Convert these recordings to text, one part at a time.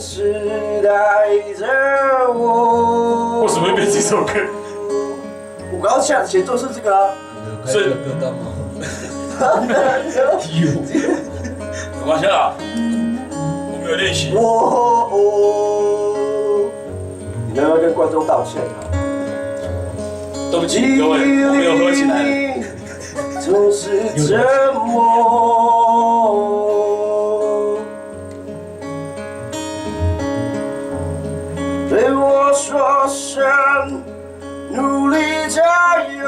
是带着我。为什么会变这首歌？我刚刚下的节奏是这个啊。所以歌单吗？有。没关系啦，我没有练习。你要不要跟观众道歉啊？对不起各位，我没有喝起来。总是沉默。对我说声努力加油，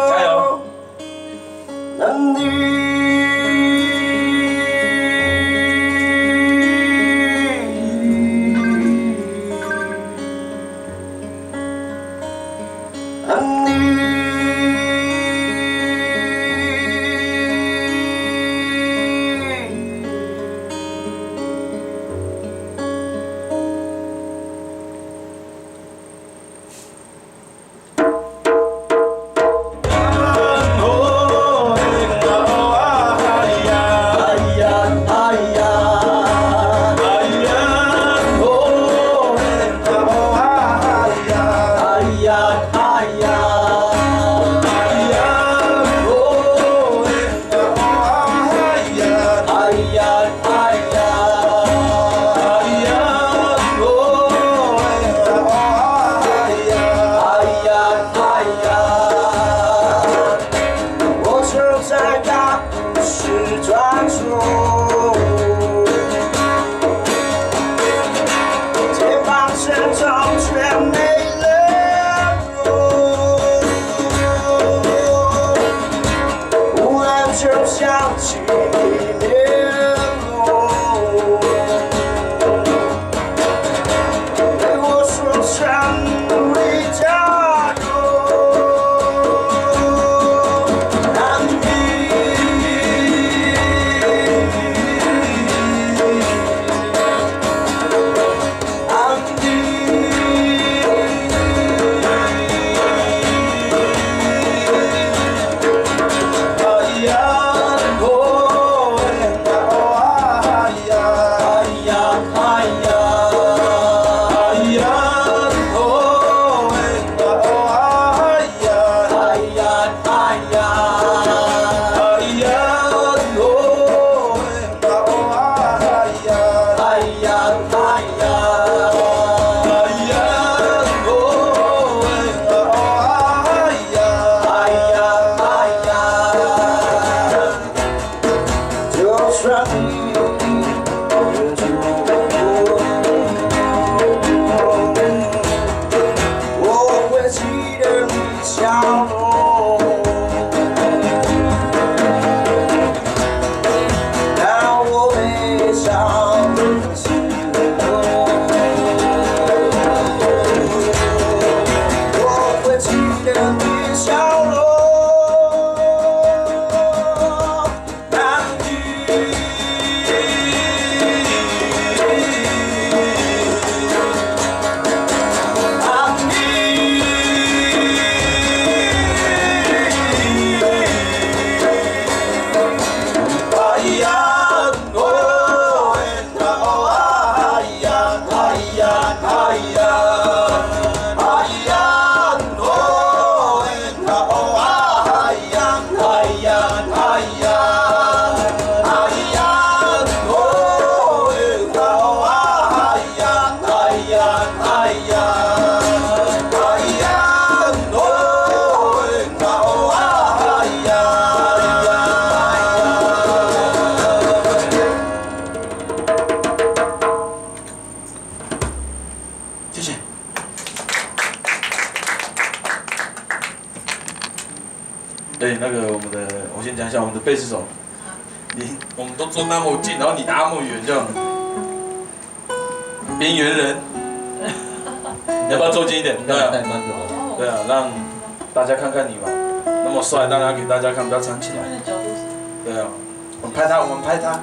加油！那你。那个我先讲一下我们的贝斯手，我们都坐那么近，然后你拿那么远，这样，边缘人，你要不要坐近一点？对啊，带慢就好。对啊，让大家看看你嘛，那么帅，当然给大家看，不要藏起来。对啊，我们拍他，我们拍他。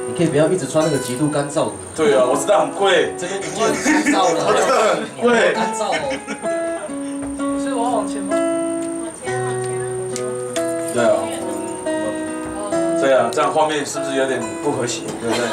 你可以不要一直穿那个极度干燥的。对啊，我知道很贵，这边已经很干燥了，真的很贵，干燥哦。所以我要往前吗？对啊，对啊，这样画面是不是有点不和谐，对不对？